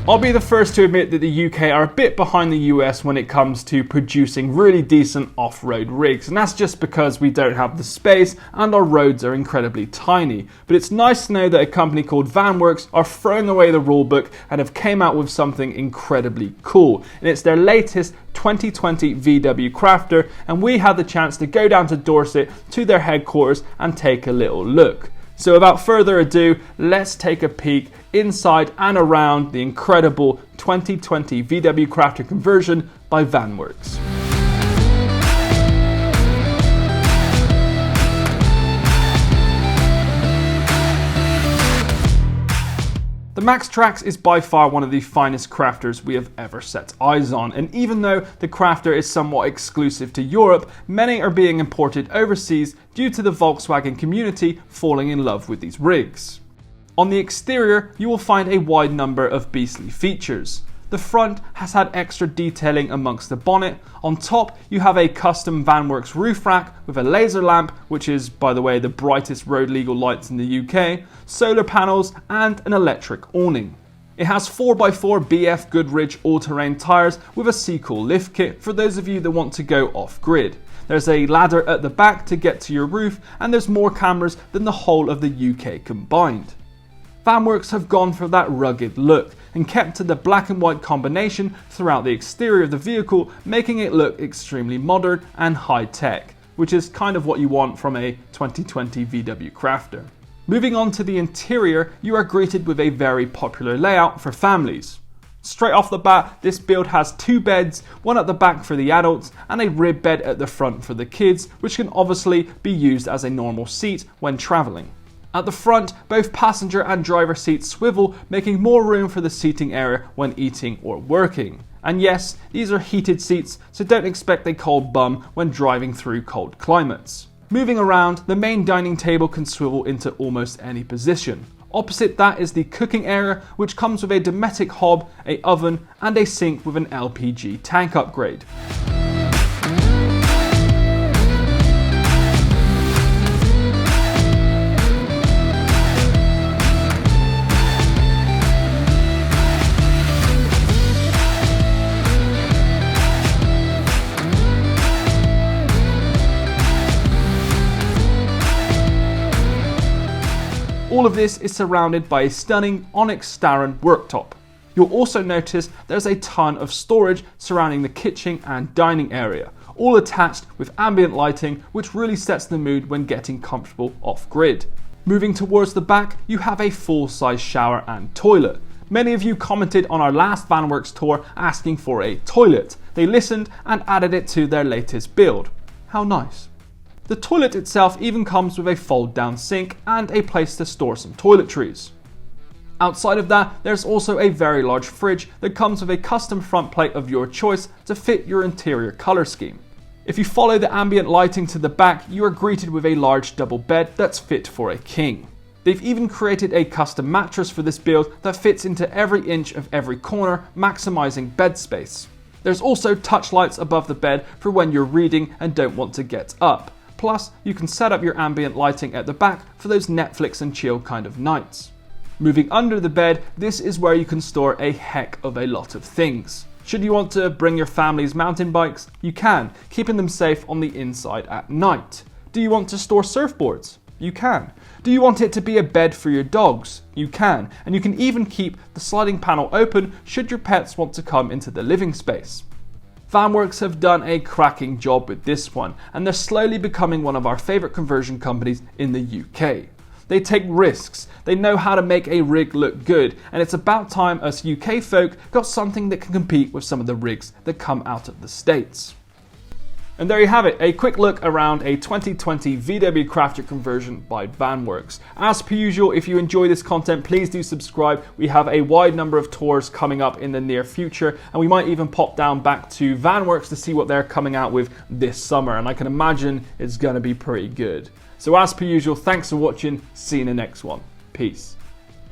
I'll be the first to admit that the UK are a bit behind the US when it comes to producing really decent off-road rigs, and that's just because we don't have the space and our roads are incredibly tiny. But it's nice to know that a company called VanWorx are throwing away the rulebook and have came out with something incredibly cool. And it's their latest 2020 VW Crafter, and we had the chance to go down to Dorset to their headquarters and take a little look. So without further ado, let's take a peek inside and around the incredible 2020 VW Crafter conversion by VanWorx. The Max Trax is by far one of the finest crafters we have ever set eyes on, and even though the crafter is somewhat exclusive to Europe, many are being imported overseas due to the Volkswagen community falling in love with these rigs. On the exterior, you will find a wide number of beastly features. The front has had extra detailing amongst the bonnet. On top, you have a custom VanWorx roof rack with a laser lamp, which is, by the way, the brightest road legal lights in the UK, solar panels, and an electric awning. It has 4x4 BF Goodrich all-terrain tyres with a Seacool lift kit for those of you that want to go off-grid. There's a ladder at the back to get to your roof, and there's more cameras than the whole of the UK combined. VanWorx have gone for that rugged look and kept to the black and white combination throughout the exterior of the vehicle, making it look extremely modern and high-tech, which is kind of what you want from a 2020 VW Crafter. Moving on to the interior, you are greeted with a very popular layout for families. Straight off the bat, this build has 2 beds, one at the back for the adults and a rib bed at the front for the kids, which can obviously be used as a normal seat when travelling. At the front, both passenger and driver seats swivel, making more room for the seating area when eating or working. And yes, these are heated seats, so don't expect a cold bum when driving through cold climates. Moving around, the main dining table can swivel into almost any position. Opposite that is the cooking area, which comes with a Dometic hob, an oven, and a sink with an LPG tank upgrade. All of this is surrounded by a stunning onyx Starin worktop. You'll also notice there's a ton of storage surrounding the kitchen and dining area, all attached with ambient lighting, which really sets the mood when getting comfortable off-grid. Moving towards the back, you have a full-size shower and toilet. Many of you commented on our last VanWorx tour asking for a toilet. They listened and added it to their latest build. How nice. The toilet itself even comes with a fold-down sink and a place to store some toiletries. Outside of that, there's also a very large fridge that comes with a custom front plate of your choice to fit your interior colour scheme. If you follow the ambient lighting to the back, you are greeted with a large double bed that's fit for a king. They've even created a custom mattress for this build that fits into every inch of every corner, maximising bed space. There's also touch lights above the bed for when you're reading and don't want to get up. Plus, you can set up your ambient lighting at the back for those Netflix and chill kind of nights. Moving under the bed, this is where you can store a heck of a lot of things. Should you want to bring your family's mountain bikes, you can, keeping them safe on the inside at night. Do you want to store surfboards? You can. Do you want it to be a bed for your dogs? You can. And you can even keep the sliding panel open should your pets want to come into the living space. VanWorx have done a cracking job with this one, and they're slowly becoming one of our favourite conversion companies in the UK. They take risks, they know how to make a rig look good, and it's about time us UK folk got something that can compete with some of the rigs that come out of the States. And there you have it, a quick look around a 2020 VW Crafter conversion by VanWorx. As per usual, if you enjoy this content, please do subscribe. We have a wide number of tours coming up in the near future, and we might even pop down back to VanWorx to see what they're coming out with this summer, and I can imagine it's going to be pretty good. So as per usual, thanks for watching, see you in the next one. Peace.